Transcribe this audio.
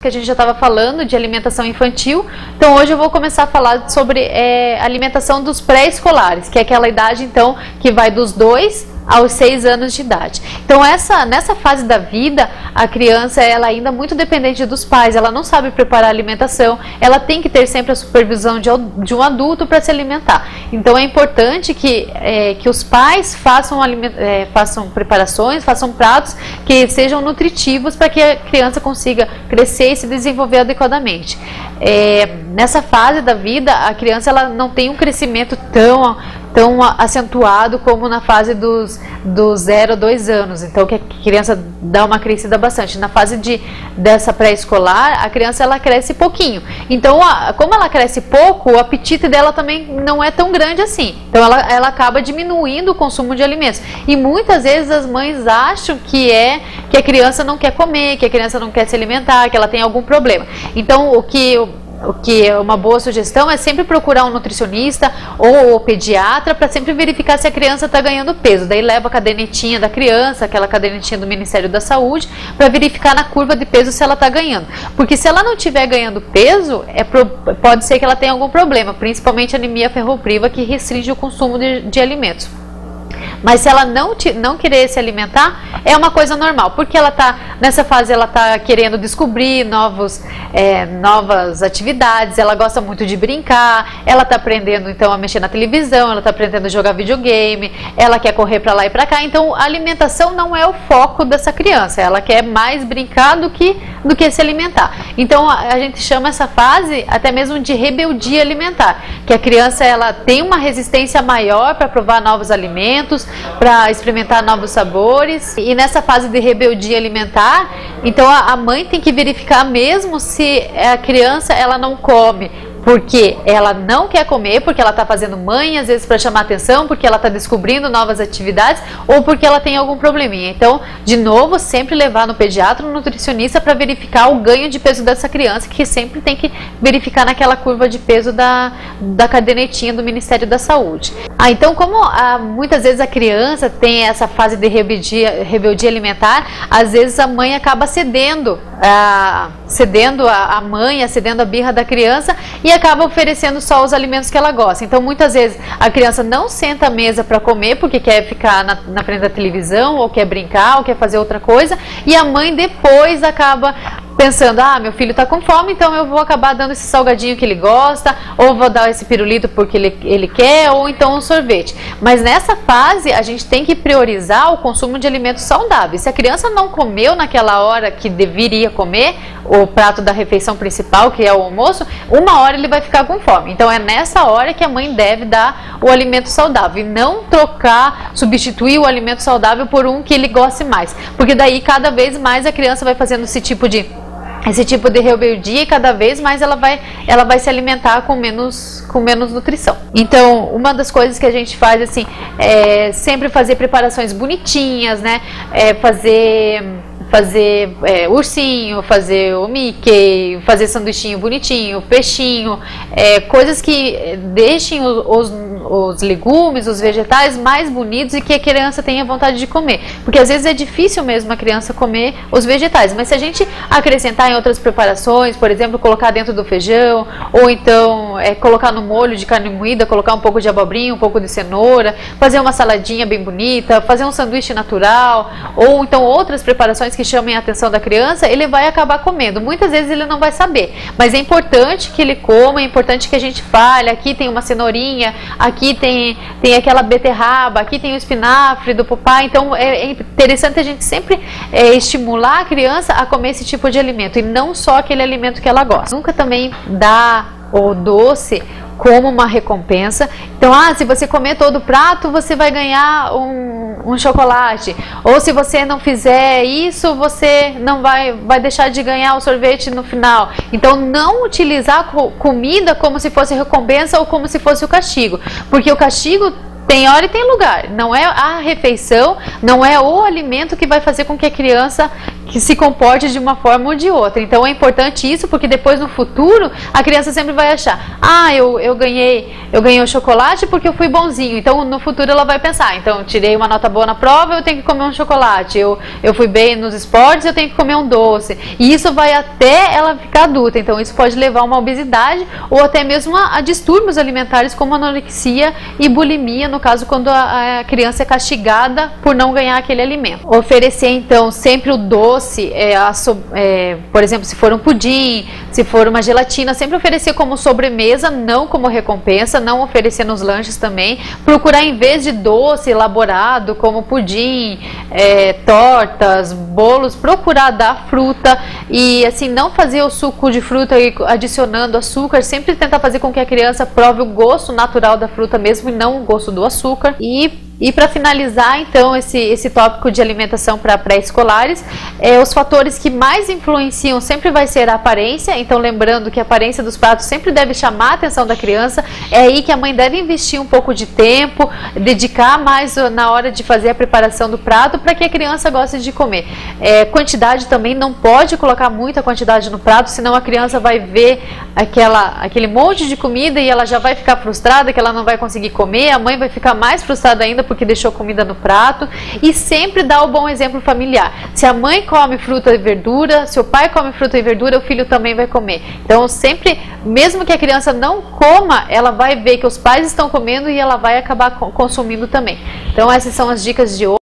Que a gente já estava falando de alimentação infantil, então hoje eu vou começar a falar sobre alimentação dos pré-escolares, que é aquela idade então que vai dos 2 aos 6 anos de idade. Então nessa fase da vida, a criança ela ainda é muito dependente dos pais, ela não sabe preparar a alimentação, ela tem que ter sempre a supervisão de um adulto para se alimentar. Então é importante que os pais façam preparações, façam pratos que sejam nutritivos para que a criança consiga crescer e se desenvolver adequadamente. Nessa fase da vida, a criança ela não tem um crescimento tão acentuado como na fase dos 0 a 2 anos, então que a criança dá uma crescida bastante. Na fase dessa pré-escolar, a criança ela cresce pouquinho, então como ela cresce pouco, o apetite dela também não é tão grande assim, então ela acaba diminuindo o consumo de alimentos, e muitas vezes as mães acham que a criança não quer comer, que a criança não quer se alimentar, que ela tem algum problema. Então o que é uma boa sugestão é sempre procurar um nutricionista ou pediatra para sempre verificar se a criança está ganhando peso. Daí leva a cadernetinha da criança, aquela cadernetinha do Ministério da Saúde, para verificar na curva de peso se ela está ganhando. Porque se ela não estiver ganhando peso, pode ser que ela tenha algum problema, principalmente anemia ferropriva, que restringe o consumo de alimentos. Mas se ela não querer se alimentar, é uma coisa normal, porque ela tá nessa fase, ela está querendo descobrir novas atividades, ela gosta muito de brincar, ela está aprendendo então a mexer na televisão, ela está aprendendo a jogar videogame, ela quer correr para lá e para cá. Então a alimentação não é o foco dessa criança, ela quer mais brincar do que se alimentar. Então a gente chama essa fase até mesmo de rebeldia alimentar, que a criança ela tem uma resistência maior para provar novos alimentos, para experimentar novos sabores. E nessa fase de rebeldia alimentar, então a mãe tem que verificar mesmo se a criança ela não come porque ela não quer comer, porque ela está fazendo mãe, às vezes para chamar atenção, porque ela está descobrindo novas atividades, ou porque ela tem algum probleminha. Então, de novo, sempre levar no pediatra, no nutricionista, para verificar o ganho de peso dessa criança, que sempre tem que verificar naquela curva de peso da cadernetinha do Ministério da Saúde. Então, como muitas vezes a criança tem essa fase de rebeldia alimentar, às vezes a mãe acaba cedendo a mãe, cedendo a birra da criança, e acaba oferecendo só os alimentos que ela gosta. Então muitas vezes a criança não senta à mesa para comer porque quer ficar na frente da televisão, ou quer brincar, ou quer fazer outra coisa, e a mãe depois acaba pensando, meu filho está com fome, então eu vou acabar dando esse salgadinho que ele gosta, ou vou dar esse pirulito porque ele quer, ou então um sorvete. Mas nessa fase a gente tem que priorizar o consumo de alimentos saudáveis. Se a criança não comeu naquela hora que deveria comer o prato da refeição principal, que é o almoço, uma hora ele vai ficar com fome. Então é nessa hora que a mãe deve dar o alimento saudável, e não substituir o alimento saudável por um que ele goste mais, porque daí cada vez mais a criança vai fazendo esse tipo de rebeldia, e cada vez mais ela vai se alimentar com menos nutrição. Então, uma das coisas que a gente faz assim é sempre fazer preparações bonitinhas, né? Fazer ursinho, fazer o Mickey, fazer sanduichinho bonitinho, peixinho, coisas que deixem os legumes, os vegetais mais bonitos e que a criança tenha vontade de comer. Porque às vezes é difícil mesmo a criança comer os vegetais, mas se a gente acrescentar em outras preparações, por exemplo, colocar dentro do feijão, ou então colocar no molho de carne moída, colocar um pouco de abobrinha, um pouco de cenoura, fazer uma saladinha bem bonita, fazer um sanduíche natural, ou então outras preparações que chamem a atenção da criança, ele vai acabar comendo. Muitas vezes ele não vai saber, mas é importante que ele coma, é importante que a gente fale, aqui tem uma cenourinha, aqui tem aquela beterraba, aqui tem o espinafre do papai. Então é interessante a gente sempre estimular a criança a comer esse tipo de alimento, e não só aquele alimento que ela gosta. Nunca também dá o doce como uma recompensa. Então, se você comer todo o prato, você vai ganhar um chocolate. Ou se você não fizer isso, você não vai deixar de ganhar o sorvete no final. Então, não utilizar comida como se fosse recompensa ou como se fosse o castigo. Porque o castigo tem hora e tem lugar. Não é a refeição, não é o alimento que vai fazer com que a criança que se comporte de uma forma ou de outra. Então é importante isso, porque depois no futuro a criança sempre vai achar, eu ganhei o chocolate porque eu fui bonzinho. Então no futuro ela vai pensar, então tirei uma nota boa na prova, eu tenho que comer um chocolate. Eu fui bem nos esportes, eu tenho que comer um doce. E isso vai até ela ficar adulta. Então isso pode levar a uma obesidade ou até mesmo a distúrbios alimentares como anorexia e bulimia, no caso quando a criança é castigada por não ganhar aquele alimento. Oferecer então sempre o doce, por exemplo, se for um pudim, se for uma gelatina, sempre oferecer como sobremesa, não como recompensa, não oferecer nos lanches também. Procurar, em vez de doce elaborado como pudim, tortas, bolos, procurar dar fruta e assim não fazer o suco de fruta e adicionando açúcar, sempre tentar fazer com que a criança prove o gosto natural da fruta mesmo e não o gosto do açúcar. E para finalizar, então, esse tópico de alimentação para pré-escolares, os fatores que mais influenciam sempre vai ser a aparência. Então, lembrando que a aparência dos pratos sempre deve chamar a atenção da criança. É aí que a mãe deve investir um pouco de tempo, dedicar mais na hora de fazer a preparação do prato para que a criança goste de comer. Quantidade também, não pode colocar muita quantidade no prato, senão a criança vai ver aquele monte de comida e ela já vai ficar frustrada que ela não vai conseguir comer. A mãe vai ficar mais frustrada ainda porque deixou comida no prato. E sempre dá o bom exemplo familiar. Se a mãe come fruta e verdura, se o pai come fruta e verdura, o filho também vai comer. Então sempre, mesmo que a criança não coma, ela vai ver que os pais estão comendo e ela vai acabar consumindo também. Então essas são as dicas de hoje.